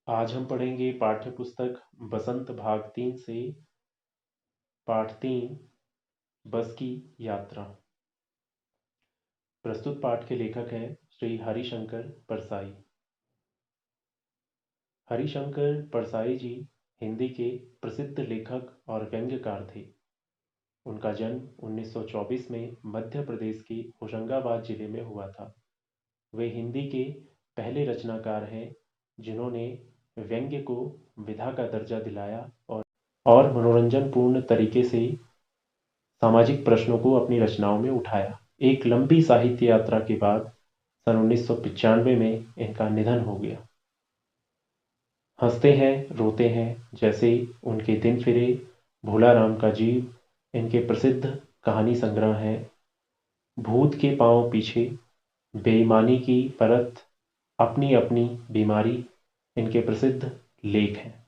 आज हम पढ़ेंगे पाठ्य पुस्तक बसंत भाग 3 से पाठ 3 बस की यात्रा। प्रस्तुत पाठ के लेखक हैं श्री हरिशंकर परसाई। हरिशंकर परसाई जी हिंदी के प्रसिद्ध लेखक और व्यंग्यकार थे। उनका जन्म 1924 में मध्य प्रदेश के होशंगाबाद जिले में हुआ था। वे हिंदी के पहले रचनाकार हैं जिन्होंने व्यंग्य को विधा का दर्जा दिलाया और मनोरंजनपूर्ण तरीके से सामाजिक प्रश्नों को अपनी रचनाओं में उठाया। एक लंबी साहित्य यात्रा के बाद सन 1995 में इनका निधन हो गया। हंसते हैं रोते हैं जैसे उनके दिन फिरे, भोला राम का जीव इनके प्रसिद्ध कहानी संग्रह हैं। भूत के पांव पीछे, बेईमानी की परत, अपनी अपनी बीमारी इनके प्रसिद्ध लेख हैं।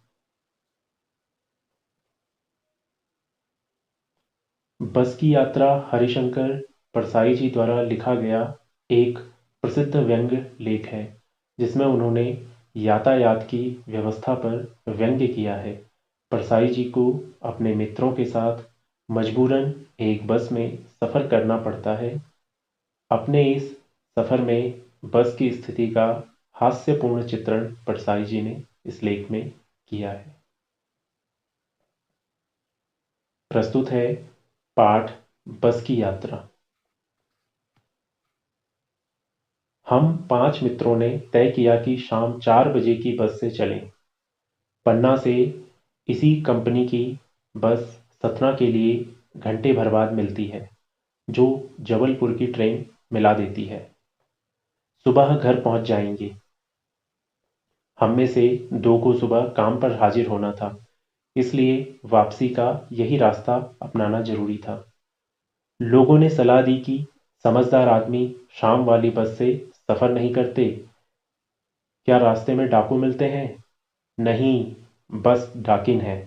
बस की यात्रा हरिशंकर परसाई जी द्वारा लिखा गया एक प्रसिद्ध व्यंग्य लेख है जिसमें उन्होंने यातायात की व्यवस्था पर व्यंग्य किया है। परसाई जी को अपने मित्रों के साथ मजबूरन एक बस में सफ़र करना पड़ता है। अपने इस सफ़र में बस की स्थिति का हास्यपूर्ण चित्रण परसाई जी ने इस लेख में किया है। प्रस्तुत है पाठ बस की यात्रा। हम 5 मित्रों ने तय किया कि शाम 4 बजे की बस से चलें। पन्ना से इसी कंपनी की बस सतना के लिए घंटे भर बाद मिलती है, जो जबलपुर की ट्रेन मिला देती है। सुबह घर पहुंच जाएंगे। हम में से 2 को सुबह काम पर हाजिर होना था, इसलिए वापसी का यही रास्ता अपनाना जरूरी था। लोगों ने सलाह दी कि समझदार आदमी शाम वाली बस से सफ़र नहीं करते। क्या रास्ते में डाकू मिलते हैं? नहीं, बस डाकिन है।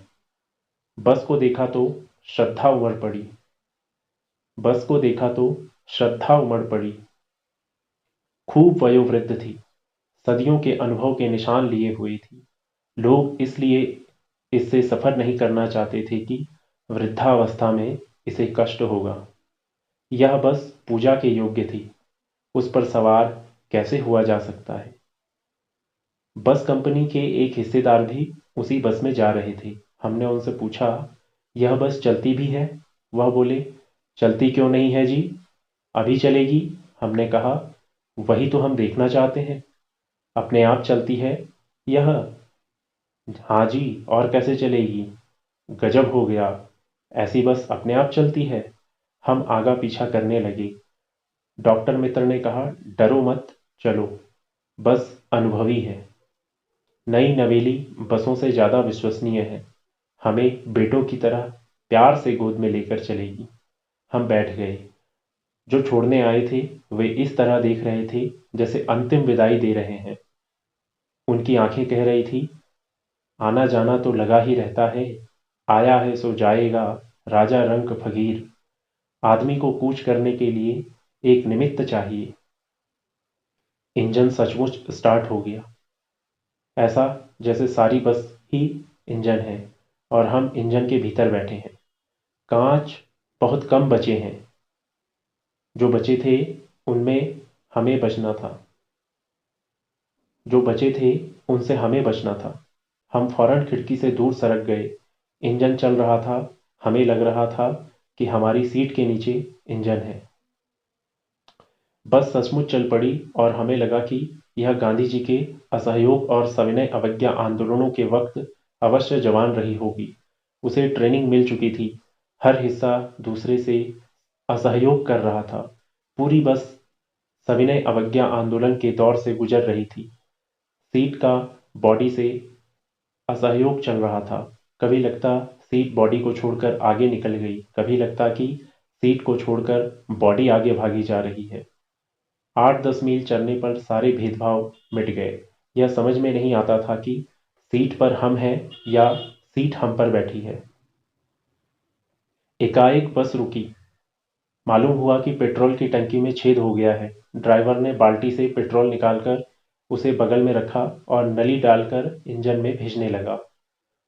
बस को देखा तो श्रद्धा उमड़ पड़ी। बस को देखा तो श्रद्धा उमड़ पड़ी। खूब वयोवृद्ध थी, सदियों के अनुभव के निशान लिए हुई थी। लोग इसलिए इससे सफ़र नहीं करना चाहते थे कि वृद्धावस्था में इसे कष्ट होगा। यह बस पूजा के योग्य थी, उस पर सवार कैसे हुआ जा सकता है? बस कंपनी के एक हिस्सेदार भी उसी बस में जा रहे थे। हमने उनसे पूछा, यह बस चलती भी है? वह बोले, चलती क्यों नहीं है जी, अभी चलेगी। हमने कहा, वही तो हम देखना चाहते हैं, अपने आप चलती है यह? हाँ जी, और कैसे चलेगी? गजब हो गया, ऐसी बस अपने आप चलती है। हम आगा पीछा करने लगे। डॉक्टर मित्र ने कहा, डरो मत, चलो, बस अनुभवी है, नई नवेली बसों से ज़्यादा विश्वसनीय है, हमें बेटों की तरह प्यार से गोद में लेकर चलेगी। हम बैठ गए। जो छोड़ने आए थे वे इस तरह देख रहे थे जैसे अंतिम विदाई दे रहे हैं। उनकी आंखें कह रही थी, आना जाना तो लगा ही रहता है, आया है सो जाएगा, राजा रंक फकीर। आदमी को कूच करने के लिए एक निमित्त चाहिए। इंजन सचमुच स्टार्ट हो गया, ऐसा जैसे सारी बस ही इंजन है और हम इंजन के भीतर बैठे हैं। कांच बहुत कम बचे हैं, जो बचे थे उनमें हमें बचना था। जो बचे थे उनसे हमें बचना था। हम फौरन खिड़की से दूर सरक गए। इंजन चल रहा था, हमें लग रहा था कि हमारी सीट के नीचे इंजन है। बस सचमुच चल पड़ी और हमें लगा कि यह गांधी जी के असहयोग और सविनय अवज्ञा आंदोलनों के वक्त अवश्य जवान रही होगी। उसे ट्रेनिंग मिल चुकी थी, हर हिस्सा दूसरे से असहयोग कर रहा था। पूरी बस सविनय अवज्ञा आंदोलन के दौर से गुजर रही थी। सीट का बॉडी से असहयोग चल रहा था। कभी लगता सीट बॉडी को छोड़कर आगे निकल गई, कभी लगता कि सीट को छोड़कर बॉडी आगे भागी जा रही है। 8-10 मील चलने पर सारे भेदभाव मिट गए। यह समझ में नहीं आता था कि सीट पर हम हैं या सीट हम पर बैठी है। एकाएक बस रुकी। मालूम हुआ कि पेट्रोल की टंकी में छेद हो गया है। ड्राइवर ने बाल्टी से पेट्रोल निकालकर उसे बगल में रखा और नली डालकर इंजन में भेजने लगा।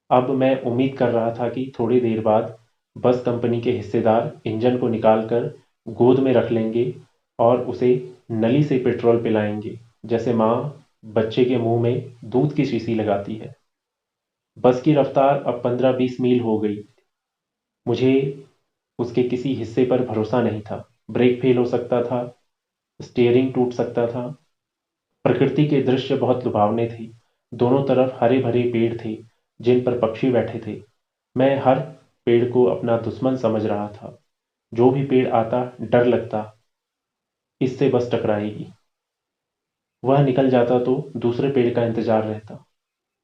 अब मैं उम्मीद कर रहा था कि थोड़ी देर बाद बस कंपनी के हिस्सेदार इंजन को निकालकर गोद में रख लेंगे और उसे नली से पेट्रोल पिलाएंगे, जैसे माँ बच्चे के मुंह में दूध की शीशी लगाती है। बस की रफ्तार अब 15-20 मील हो गई। मुझे उसके किसी हिस्से पर भरोसा नहीं था। ब्रेक फेल हो सकता था, स्टीयरिंग टूट सकता था। प्रकृति के दृश्य बहुत लुभावने थे। दोनों तरफ हरे भरे पेड़ थे जिन पर पक्षी बैठे थे। मैं हर पेड़ को अपना दुश्मन समझ रहा था। जो भी पेड़ आता डर लगता, इससे बस टकराएगी। वह निकल जाता तो दूसरे पेड़ का इंतजार रहता।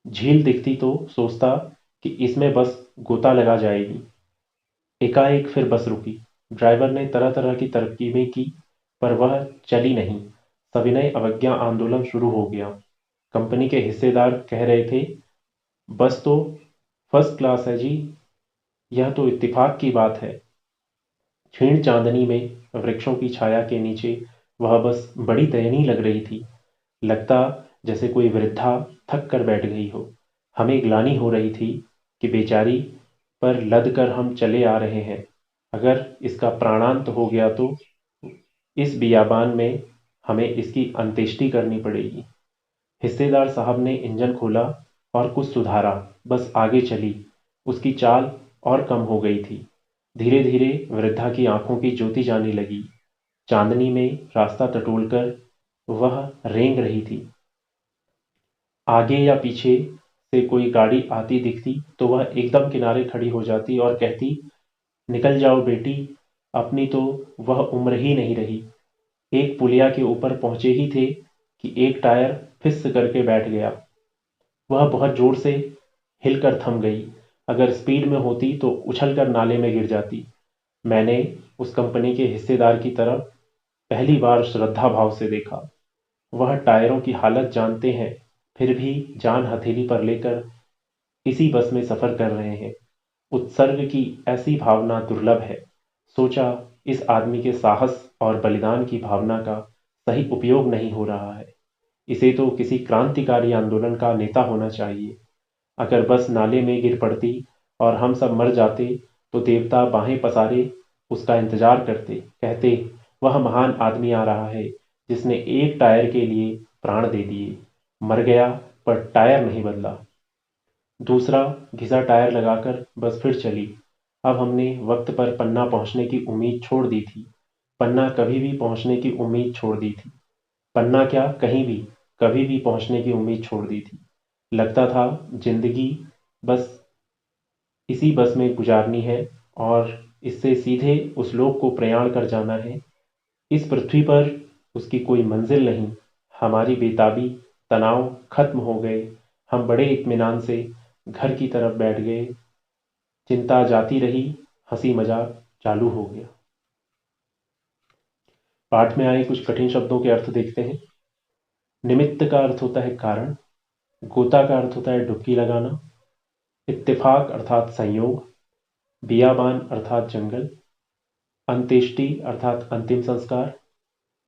झील दिखती तो सोचता कि इसमें बस गोता लगा जाएगी। एकाएक फिर बस रुकी। ड्राइवर ने तरह तरह की तरकीबें की, पर वह चली नहीं। सविनय अवज्ञा आंदोलन शुरू हो गया। कंपनी के हिस्सेदार कह रहे थे, बस तो फर्स्ट क्लास है जी, यह तो इत्तेफाक की बात है। क्षीण चांदनी में वृक्षों की छाया के नीचे वह बस बड़ी दयनीय लग रही थी। लगता जैसे कोई वृद्धा थक कर बैठ गई हो। हमें ग्लानि हो रही थी कि बेचारी पर लद कर हम चले आ रहे हैं। अगर इसका प्राणांत हो गया तो इस बियाबान में हमें इसकी अंत्येष्टि करनी पड़ेगी। हिस्सेदार साहब ने इंजन खोला और कुछ सुधारा। बस आगे चली। उसकी चाल और कम हो गई थी। धीरे धीरे वृद्धा की आंखों की ज्योति जाने लगी। चांदनी में रास्ता टटोलकर वह रेंग रही थी। आगे या पीछे से कोई गाड़ी आती दिखती तो वह एकदम किनारे खड़ी हो जाती और कहती, निकल जाओ बेटी, अपनी तो वह उम्र ही नहीं रही। एक पुलिया के ऊपर पहुंचे ही थे कि एक टायर फिस करके बैठ गया। वह बहुत जोर से हिलकर थम गई। अगर स्पीड में होती तो उछलकर नाले में गिर जाती। मैंने उस कंपनी के हिस्सेदार की तरफ पहली बार श्रद्धा भाव से देखा। वह टायरों की हालत जानते हैं, फिर भी जान हथेली पर लेकर इसी बस में सफर कर रहे हैं। उत्सर्ग की ऐसी भावना दुर्लभ है। सोचा, इस आदमी के साहस और बलिदान की भावना का सही उपयोग नहीं हो रहा है। इसे तो किसी क्रांतिकारी आंदोलन का नेता होना चाहिए। अगर बस नाले में गिर पड़ती और हम सब मर जाते तो देवता बाहें पसारे उसका इंतजार करते, कहते, वह महान आदमी आ रहा है जिसने एक टायर के लिए प्राण दे दिए। मर गया पर टायर नहीं बदला। दूसरा घिसा टायर लगाकर बस फिर चली। अब हमने वक्त पर पन्ना पहुंचने की उम्मीद छोड़ दी थी। पन्ना कभी भी पहुंचने की उम्मीद छोड़ दी थी। पन्ना क्या, कहीं भी कभी भी पहुंचने की उम्मीद छोड़ दी थी। लगता था जिंदगी बस इसी बस में गुजारनी है और इससे सीधे उस लोक को प्रयाण कर जाना है। इस पृथ्वी पर उसकी कोई मंजिल नहीं। हमारी बेताबी, तनाव खत्म हो गए। हम बड़े इत्मीनान से घर की तरफ बैठ गए। चिंता जाती रही, हंसी मजाक चालू हो गया। पाठ में आए कुछ कठिन शब्दों के अर्थ देखते हैं। निमित्त का अर्थ होता है कारण। गोता का अर्थ होता है डुबकी लगाना। इत्तेफाक अर्थात संयोग। बियाबान अर्थात जंगल। अंत्येष्टि अर्थात अंतिम संस्कार।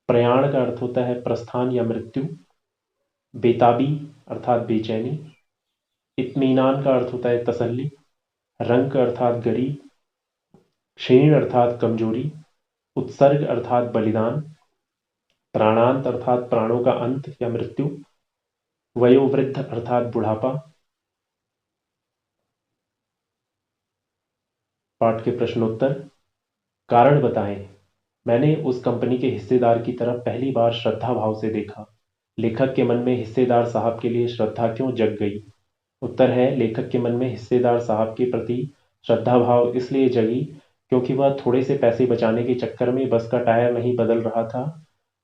प्रयाण का अर्थ होता है प्रस्थान या मृत्यु। बेताबी अर्थात बेचैनी। इत्मीनान का अर्थ होता है तसल्ली। रंक अर्थात गरीब। क्षीण अर्थात कमजोरी। उत्सर्ग अर्थात बलिदान। प्राणांत अर्थात प्राणों का अंत या मृत्यु। वयोवृद्ध अर्थात बुढ़ापा। पाठ के प्रश्नोत्तर। कारण बताएं। मैंने उस कंपनी के हिस्सेदार की तरफ पहली बार श्रद्धा भाव से देखा। लेखक के मन में हिस्सेदार साहब के लिए श्रद्धा क्यों जग गई? उत्तर है, लेखक के मन में हिस्सेदार साहब के प्रति श्रद्धा भाव इसलिए जगी क्योंकि वह थोड़े से पैसे बचाने के चक्कर में बस का टायर नहीं बदल रहा था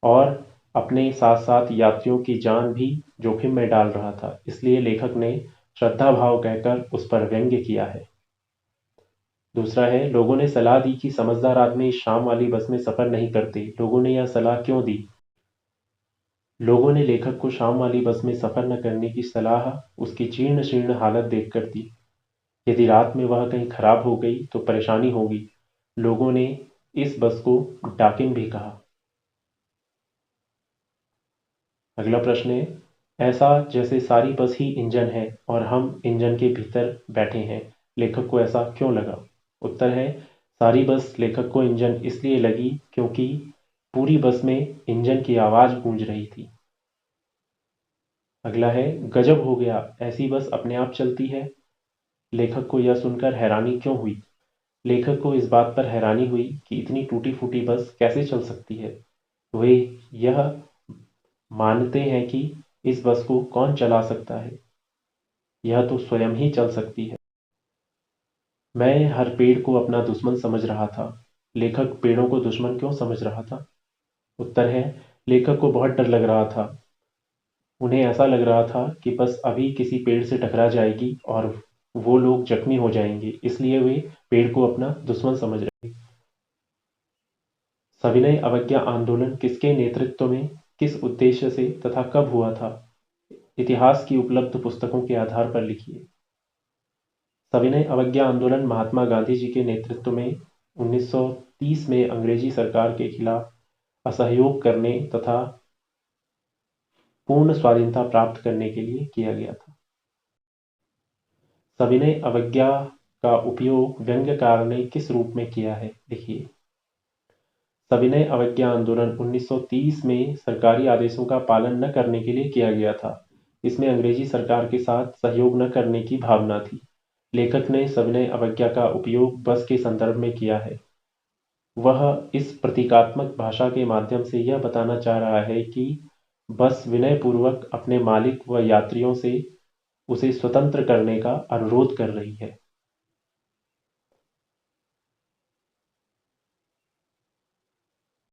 और अपने साथ साथ यात्रियों की जान भी जोखिम में डाल रहा था। इसलिए लेखक ने श्रद्धा भाव कहकर उस पर व्यंग्य किया है। दूसरा है, लोगों ने सलाह दी कि समझदार आदमी शाम वाली बस में सफर नहीं करते। लोगों ने यह सलाह क्यों दी? लोगों ने लेखक को शाम वाली बस में सफर न करने की सलाह उसकी जीर्ण शीर्ण हालत देखकर दी। यदि रात में वह कहीं खराब हो गई तो परेशानी होगी। लोगों ने इस बस को डाकिन भी कहा। अगला प्रश्न है, ऐसा जैसे सारी बस ही इंजन है और हम इंजन के भीतर बैठे हैं। लेखक को ऐसा क्यों लगा? उत्तर है, सारी बस लेखक को इंजन इसलिए लगी क्योंकि पूरी बस में इंजन की आवाज गूंज रही थी। अगला है, गजब हो गया, ऐसी बस अपने आप चलती है। लेखक को यह सुनकर हैरानी क्यों हुई? लेखक को इस बात पर हैरानी हुई कि इतनी टूटी फूटी बस कैसे चल सकती है। वे यह मानते हैं कि इस बस को कौन चला सकता है, यह तो स्वयं ही चल सकती है। मैं हर पेड़ को अपना दुश्मन समझ रहा था। लेखक पेड़ों को दुश्मन क्यों समझ रहा था? उत्तर है, लेखक को बहुत डर लग रहा था। उन्हें ऐसा लग रहा था कि बस अभी किसी पेड़ से टकरा जाएगी और वो लोग जख्मी हो जाएंगे, इसलिए वे पेड़ को अपना दुश्मन समझ रहे थे। सविनय अवज्ञा आंदोलन किसके नेतृत्व में, किस उद्देश्य से तथा कब हुआ था? इतिहास की उपलब्ध पुस्तकों के आधार पर लिखिए। सविनय अवज्ञा आंदोलन महात्मा गांधी जी के नेतृत्व में 1930 में अंग्रेजी सरकार के खिलाफ असहयोग करने तथा पूर्ण स्वाधीनता प्राप्त करने के लिए किया गया था। सविनय अवज्ञा का उपयोग व्यंग्यकार ने किस रूप में किया है, लिखिए। सविनय अवज्ञा आंदोलन 1930 में सरकारी आदेशों का पालन न करने के लिए किया गया था। इसमें अंग्रेजी सरकार के साथ सहयोग न करने की भावना थी। लेखक ने सविनय अवज्ञा का उपयोग बस के संदर्भ में किया है। वह इस प्रतीकात्मक भाषा के माध्यम से यह बताना चाह रहा है कि बस विनयपूर्वक अपने मालिक व यात्रियों से उसे स्वतंत्र करने का अनुरोध कर रही है।